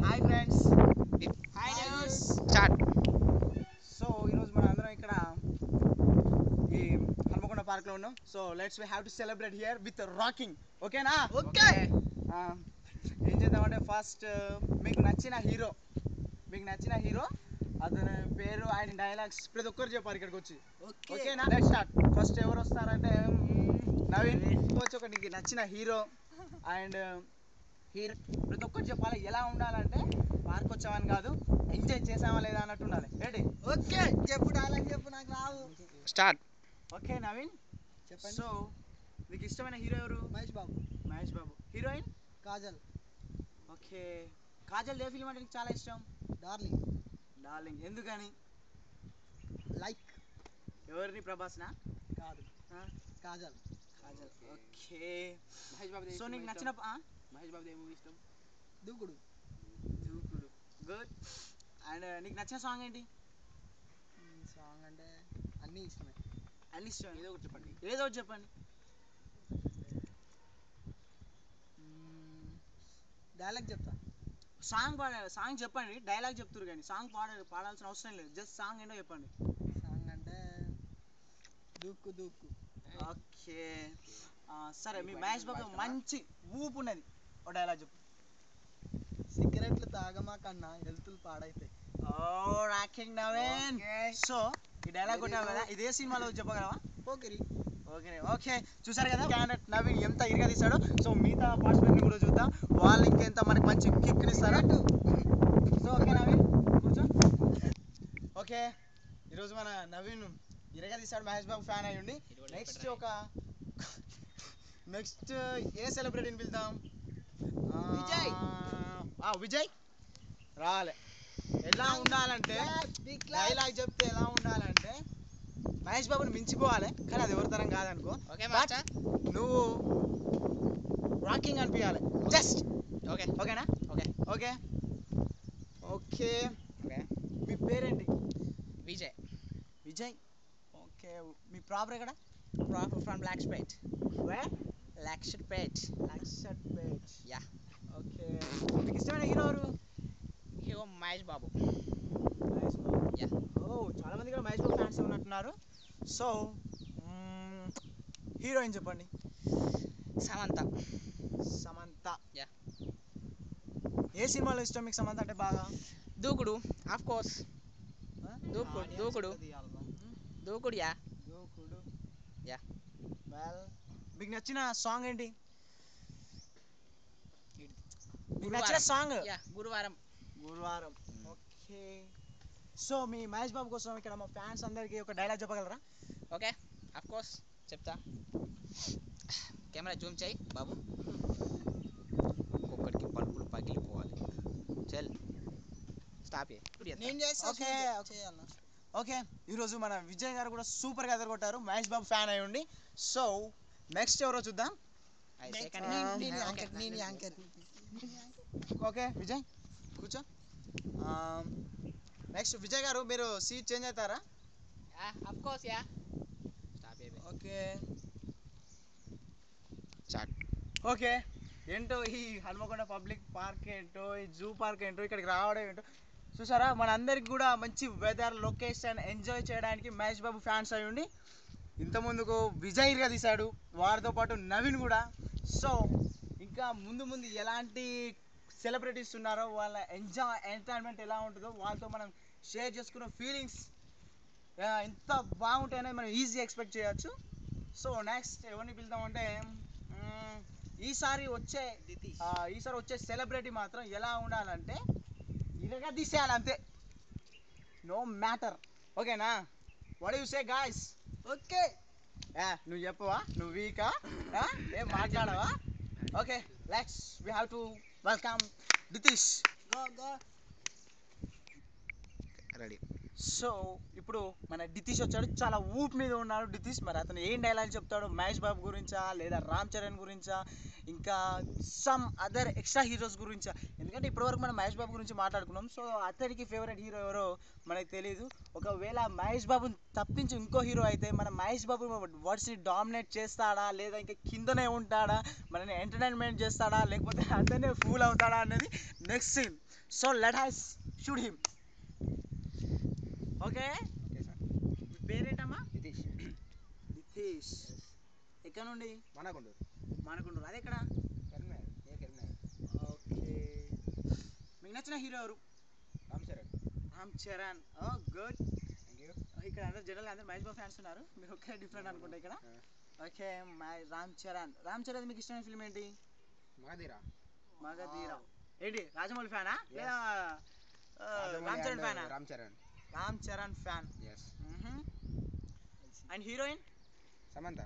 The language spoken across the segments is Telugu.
Hi friends, hi news start. So ఈరోజు మన అందరం ఇక్కడ ఈ హన్మకొండ పార్క్లో ఉన్నాం. So let's we have to celebrate here with rocking. ఓకేనా? ఓకే ఏం చేద్దామంటే ఫస్ట్ మీకు నచ్చిన హీరో అతని పేరు, ఆయన డైలాగ్స్ ప్రతి ఒక్కరు చెప్పారు ఇక్కడికి వచ్చి. ఓకేనా? Let's start. ఫస్ట్ ఎవరు వస్తారంటే నవీన్ వచ్చి ఒక నీకు నచ్చిన హీరో అండ్ ప్రతి ఒక్కరు చెప్పాలి. ఎలా ఉండాలంటే పార్క్ వచ్చామని కాదు, ఎంజాయ్ చేసామా లేదా అన్నట్టు ఉండాలి. రెడీ? ఓకే చెప్పు డైలాగ్ చెప్పు, నాకు రావు. స్టార్ట్. ఓకే నవీన్ చెప్పండి. సో నీకు ఇష్టమైన హీరో ఎవరు? మహేష్ బాబు. మహేష్ బాబు. Heroine? Kajal. Okay. Kajal a film అంటే నీకు చాలా ఇష్టం? డార్లింగ్. డార్లింగ్. ఎందుకని? లైక్. ఎవరిని? ప్రభాస్నా? కాదు, కాజల్. కాజల్. ఓకే. మహేష్ బాబు. సో నీకు నచ్చిన మహేష్ బాబు ఏ మూవీ ఇష్టం? దూకుడు. దూకుడు. గుడ్. అండ్ నీకు నచ్చిన సాంగ్ ఏంటి? సాంగ్ అంటే అన్నీ ఇష్టమే. అన్ని ఇష్టం. ఏదో ఒకటి చెప్పండి. ఏదో ఒకటి చెప్పండి. డైలాగ్ చెప్తా. సాంగ్ చెప్పండి. డైలాగ్ చెప్తురు కానీ సాంగ్ పాడాల్సిన అవసరం లేదు. జస్ట్ సాంగ్ ఏంటో చెప్పండి. సాంగ్ అంటే దూకు దూకు. ఓకే. సరే, మీ మహేష్ బాబు మంచి ఊపు ఉన్నది, ఒక డైలాగ్ చెప్పు. సిగరెట్లు తాగమా కన్నా హెల్త్లు పాడైతాయి. ఓ రాకింగ్ నవీన్. సో ఈ డైలాగ్ కొట్టావు కదా, ఇదే సినిమాలో చెప్పగలవా? పోకిరి. ఓకే చూసారు కదా క్యాండిడేట్ నవీన్ ఎంత ఇరుగా తీసాడో. సో మిగతా పార్టిసిపెంట్ని కూడా చూద్దాం, వాళ్ళు ఇంకెంత మనకి మంచి కిక్ని ఇస్తారా. సో ఓకే నవీన్ కూర్చో. ఓకే, ఈరోజు మన నవీన్ ఇరగా తీసాడు, మహేష్ బాబు ఫ్యాన్ అయ్యండి. నెక్స్ట్ ఏ సెలబ్రిటీని పిలుద్దాం? విజయ్. విజయ్ రాలే. ఎలా ఉండాలంటే డైలాగ్ చెప్తే ఎలా ఉండాలంటే మహేష్ బాబుని మించిపోవాలి, కానీ అది ఎవరి తరం కాదనుకో. Okay But master. నువ్వు రాకింగ్ అనిపించాలి జస్ట్. ఓకే ఓకేనా? Okay okay okay. ఓకే. మీ పేరేంటి? విజయ్. విజయ్. ఓకే. మీ ప్రాపర్ ఎక్కడ? Proper from Laxpet. Where? Laxpet. Lakshapet. Yeah. Okay. మీకు ఇష్టమైన హీరో ఎవరు? హీరో మహేష్ బాబు. మహేష్ బాబు. యా. ఓ చాలా మంది కూడా మహేష్ బాబు ఫ్యాన్స్ ఉన్నట్టున్నారు. సో హీరోయిన్ చెప్పండి. సమంత. సమంత. యా. ఏ సినిమాలో ఇష్టం మీకు సమంత అంటే బాగా? దూకుడు ఆఫ్ కోర్స్. దూకుడు. దూకుడు యా. దూకుడు. యా. వెల్, మీకు నచ్చిన సాంగ్ ఏంటి? మీకు నచ్చిన గురువారం. సాంగ్? యా గురువారం. గురువారం. ఓకే. సో మీ మహేష్ బాబు కోసం ఇక్కడ మా ఫ్యాన్స్ అందరికి ఒక డైలాగ్ చెప్పగలరా? ఓకే ఆఫ్ కోర్స్ చెప్తా. కెమెరా జూమ్ చేయి బాబు. ఒక్కొక్కడికి పలుపులు పగిలిపోవాలి. చల్ స్టాప్. నేను చేస్తా. ఓకే. చేయాలా? ఓకే, ఈరోజు మన విజయ్ గారు కూడా సూపర్గా ఎదుర్కొట్టారు, మహేష్ బాబు ఫ్యాన్ అయి ఉండి. సో నెక్స్ట్ ఎవరో చూద్దాం. నేను యాంకర్. ఓకే విజయ్ కూర్చో. నెక్స్ట్ విజయ్ గారు మీరు సీట్ చేంజ్ అవుతారా? Of course yeah. Stop. Okay. Start. Okay. ఏంటో ఈ హన్మకొండ పబ్లిక్ పార్క్ ఏంటో, ఈ జూ పార్క్ ఏంటో, ఇక్కడికి రావడం ఏంటో చూసారా. మనందరికి కూడా మంచి వెదర్, లొకేషన్ ఎంజాయ్ చేయడానికి మహేష్ బాబు ఫ్యాన్స్ అయి ఉండి ఇంతకుముందుకు విజయ్గా తీశాడు, వారితో పాటు నవీన్ కూడా. సో ఇంకా ముందు ముందు ఎలాంటి సెలబ్రిటీస్ ఉన్నారో వాళ్ళ ఎంటర్టైన్మెంట్ ఎలా ఉంటుందో వాళ్ళతో మనం షేర్ చేసుకున్న ఫీలింగ్స్ ఎంత బాగుంటాయనే మనం ఈజీ ఎక్స్పెక్ట్ చేయొచ్చు. సో నెక్స్ట్ ఎవరిని పిలుద్దామంటే ఈసారి వచ్చే సెలబ్రిటీ మాత్రం ఎలా ఉండాలంటే ఇలాగా తీసేయాలి అంతే, నో మ్యాటర్. ఓకేనా? What you say guys? Okay. నువ్వు చెప్పవా? నువ్వు వీకా? ఏం మాట్లాడవా? Okay, let's we have to welcome Nitish. Go. Ready. So ఇప్పుడు మన నితీష్ వచ్చాడు, చాలా ఊపు మీద ఉన్నాడు నితీష్. మరి అతను ఏం డైలాగ్ చెప్తాడు? మహేష్ బాబు గురించా, లేదా రామ్ చరణ్ గురించా, ఇంకా సమ్ అదర్ ఎక్స్ట్రా హీరోస్ గురించా? ఎందుకంటే ఇప్పటివరకు మనం మహేష్ బాబు గురించి మాట్లాడుకున్నాం. సో అతనికి ఫేవరెట్ హీరో ఎవరో మనకు తెలియదు. ఒకవేళ మహేష్ బాబుని తప్పించి ఇంకో హీరో అయితే మన మహేష్ బాబు వర్డ్స్ని డామినేట్ చేస్తాడా, లేదా ఇంకా కిందనే ఉంటాడా, మనని ఎంటర్టైన్మెంట్ చేస్తాడా, లేకపోతే అతనే ఫూల్ అవుతాడా అనేది next scene. So let us shoot him. Okay, okay sir. మీ పేరేంటమ్మా? నితీష్. నితీష్. ఎక్కడ నుండి? మనకుండు. మానకొండూరు. అది ఎక్కడ? కరీంనగర్. ఏ కరీంనగర్. ఓకే, మీకు నచ్చిన హీరో ఎవరు? రామ్ చరణ్. రామ్ చరణ్. ఓ గుడ్. Thank you. ఇక్కడ అందరు జనరల్ అందరు మహేష్ బాబు ఫ్యాన్స్ ఉన్నారు, మీరు ఒకే డిఫరెంట్ అనుకుంటా ఇక్కడ. ఓకే, రామ్ చరణ్. రామ్ చరణ్ మీకు ఇష్టమైన ఫిల్మ్ ఏంటి? మగధీరా. మగధీర. ఏంటి రాజమౌళి ఫ్యానా Yes. లేదా రామ్ చరణ్ ఫ్యానా? Ram Charan. Ram Charan fan. Yes. And heroine? Samantha.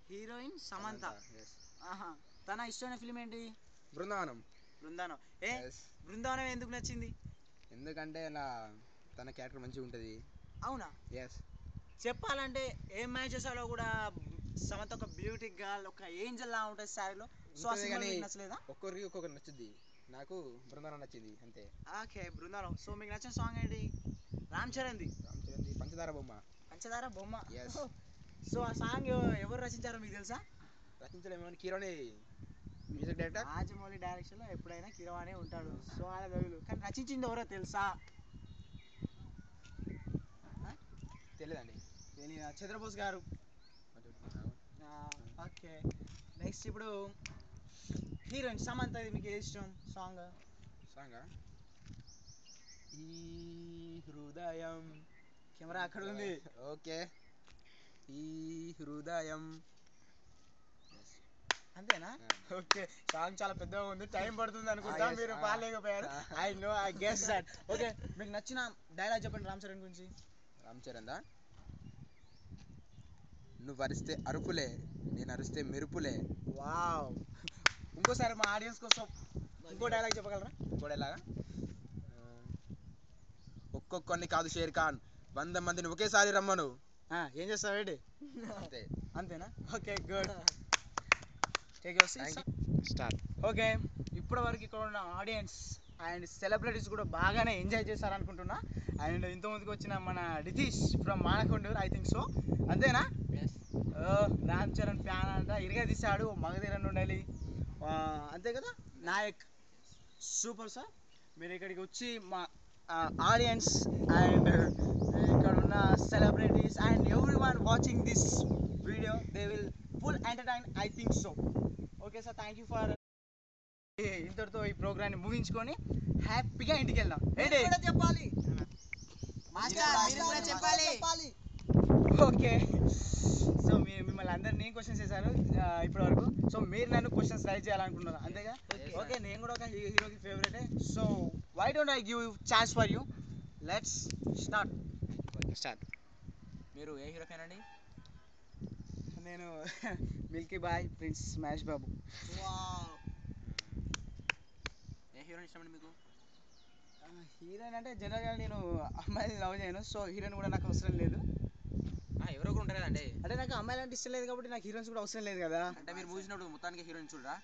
Heroine Samantha. Yes. ఆహా, తన ఇష్టమైన ఫిల్మ్ ఏంటి? బృందావనం. బృందావనం. ఏ Yes. బృందావనం ఎందుకు నచ్చింది? ఎందుకంటే నా తన క్యారెక్టర్ మంచిగా ఉంటుంది. అవునా? ఎస్. చెప్పాలంటే ఏ మ్యాచెస్లో కూడా సమంత ఒక బ్యూటీ గర్ల్, ఒక ఏంజల్ లా ఉంటుంది శారీలో. సో ఆ సినిమా మీకు నచ్చలేదా? ఒక్కొక్కరికి ఒక్కొక్కరు నచ్చుద్ది. నాకు బృందావనం నచ్చింది అంతే. ఓకే, బృందావనం. సో మీకు నచ్చిన సాంగ్ ఏంటి? రామ్ చరణ్ది. రామ్ చరణ్ది పంచదార బొమ్మ. పంచదార బొమ్మ. Yes. సో ఆ సాంగ్ ఎవరు రచించారో మీకు తెలుసా? రచించలేమో కీరోని మ్యూజిక్ డైరెక్టర్. రాజమౌళి డైరెక్షన్ లో ఎప్పుడైనా కిరవానే ఉంటాడు. సో ఆయన గదులు కానీ రచించింది ఎవరో తెలుసా? తెలియదండి. చంద్రబోస్ గారు. ఓకే, నెక్స్ట్ ఇప్పుడు హీరోయిన్ సమంత, మీకు ఏది ఇష్టం సాంగ్? సాంగా ఈ హృదయం. కెమెరా అక్కడ ఉంది. ఓకే, ఈ హృదయం. అంతేనా? ఓకే, సాంగ్ చాలా పెద్దగా ఉంది, టైం పడుతుంది అనుకుంటా, yes. మీరు పాలేకపోయారు. I know, I guess that. Okay, మీకు నచ్చిన డైలాగ్ చెప్పండి రామ్ చరణ్ గురించి. రామ్ చరణ్ దా, నువ్వు అరిస్తే అరుపులే, నేను అరిస్తే మెరుపులే. వావ్. ఇంకోసారి మా ఆడియన్స్ కోసం ఇంకో డైలాగ్ చెప్పగలరా? కూడా ఎలాగా? ఒక్కొక్కరిని కాదు షేర్ ఖాన్, 100 మందిని ఒకేసారి రమ్మను. ఏం చేస్తావు ఏంటి? అంతే. అంతేనా? Okay, good. Take your seat. Start. Okay, ఇప్పటి వరకు ఇక్కడ ఉన్న ఆడియన్స్ అండ్ సెలబ్రిటీస్ కూడా బాగానే ఎంజాయ్ చేశారనుకుంటున్నా. అండ్ ఇంతమందికి వచ్చిన మన Nitish from Manakondur, I think so. అంతేనా? రామ్ చరణ్ ఫ్యాన్ అంట, ఇరిగా తీశాడు, మగధీర ఉండాలి, అంతే కదా? నాయక్. Super sir. మీరు ఇక్కడికి వచ్చి మా ఆడియన్స్ అండ్ ఇక్కడ ఉన్న celebrities and everyone watching this video, they will full entertain, I think so. Okay sir, thank you for. ఇంతటితో ఈ ప్రోగ్రామ్ని ముగించుకొని హ్యాపీగా ఇంటికి వెళ్దాం. ఏంటి చెప్పాలి? చెప్పాలి. ఓకే, సో మిమ్మల్ని అందరినీ క్వశ్చన్స్ చేశాను ఇప్పటి వరకు. సో మీరు నన్ను క్వశ్చన్స్ రైజ్ చేయాలనుకుంటున్నారు, అంతేగా? ఓకే, నేను కూడా ఒక హీరోకి ఫేవరెటే. So why don't I give chance for you? Let's start. మీరు ఏ హీరో ఫ్యాన్ అండి? నేను milky boy prince Mahesh Babu. ఏ హీరోని ఇష్టం అండి మీకు? హీరోయిన్ అంటే జనరల్గా నేను అమ్మాయిని లవ్ చేయను, సో హీరోయిన్ కూడా నాకు అవసరం లేదు. ఎవరో ఒకరు ఉంటారు కదండి. అంటే నాకు అమ్మాయిలు అంటే ఇష్టం లేదు కాబట్టి నాకు హీరోయిన్స్ కూడా అవసరం లేదు కదా. అంటే మీరు చూసినప్పుడు మొత్తానికి హీరోయిన్ చూడరా?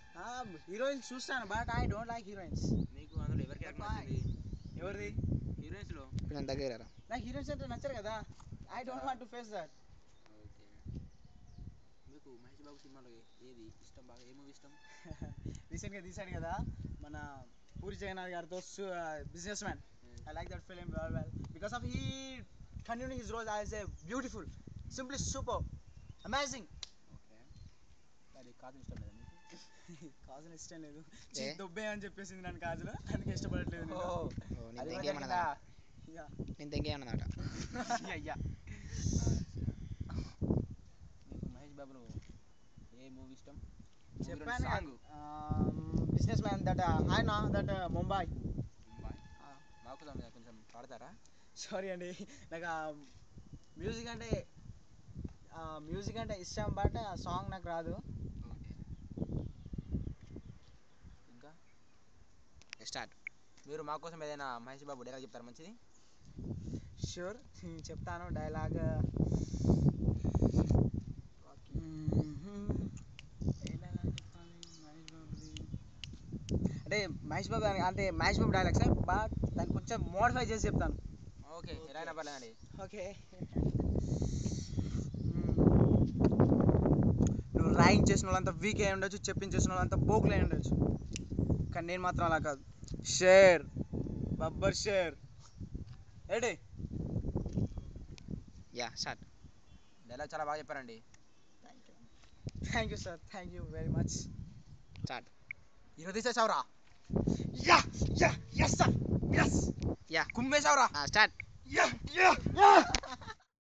హీరోయిన్స్ చూస్తాను, but I don't like heroines. మీకు అందులో ఎవరి క్యారెక్టర్ నచ్చింది? ఎవరిది? హీరోయిన్స్ లో దగ్గర నాకు హీరోయిన్స్ అంటే నచ్చరు కదా. I don't want to face that. Okay, మీకు మహేష్ బాబు సినిమాలో ఏది ఇష్టం బాగా? ఏ మూవీ ఇష్టం? రీసెంట్గా తీశాడు కదా మన పూరి జగన్నాథ్ గారితో, businessman. I like that film well because of he continue his role as a beautiful, simply super, amazing. Okay, అది కాదు ఇష్టం లేదా మీకు? కాజల్ ఇష్టం లేదు, దొబ్బే అని చెప్పేసింది నన్ను కాజల్, అందుకే ఇష్టపడట్లేదు. నేను ఇంకేమన్నదట. అయ్యా, మీకు మహేష్ బాబులో ఏ మూవీ ఇష్టం? చెప్పాను బిజినెస్ మ్యాన్, దట్ ఆయన దట్ ముంబై. మాకు కొంచెం పాడతారా? సారీ అండి, నాకు మ్యూజిక్ అంటే ఇష్టం, బట్ ఆ సాంగ్ నాకు రాదు. ఓకే, ఇంకా స్టార్ట్. మీరు మా కోసం ఏదైనా మహేష్ బాబు డైలాగ్ చెప్తారా మంచిది? షూర్, చెప్తాను డైలాగ్. అంటే మహేష్ బాబు అంటే మహేష్ బాబు డైలాగ్స్, బట్ దాన్ని కొంచెం మోడిఫై చేసి చెప్తాను. ఓకే, ఎలా అయినా పర్లేదండి. ఓకే, నువ్వు ర్యాగింగ్ చేసిన వాళ్ళంతా వీక్ అయి ఉండొచ్చు, చెప్పించేసిన వాళ్ళంతా బోకులు అయి ఉండొచ్చు, కానీ నేను మాత్రం అలా కాదు. షేర్ బబ్బర్ షేర్ ఏంటి యా స్టార్ట్. డైలాగ్ చాలా బాగా చెప్పారండి. Thank you sir, thank you very much. Start. Hero తీసేసావురా, yeah yeah yes sir, yes yeah కుమ్మేశావురా. స్టార్ట్. Yeah yeah yeah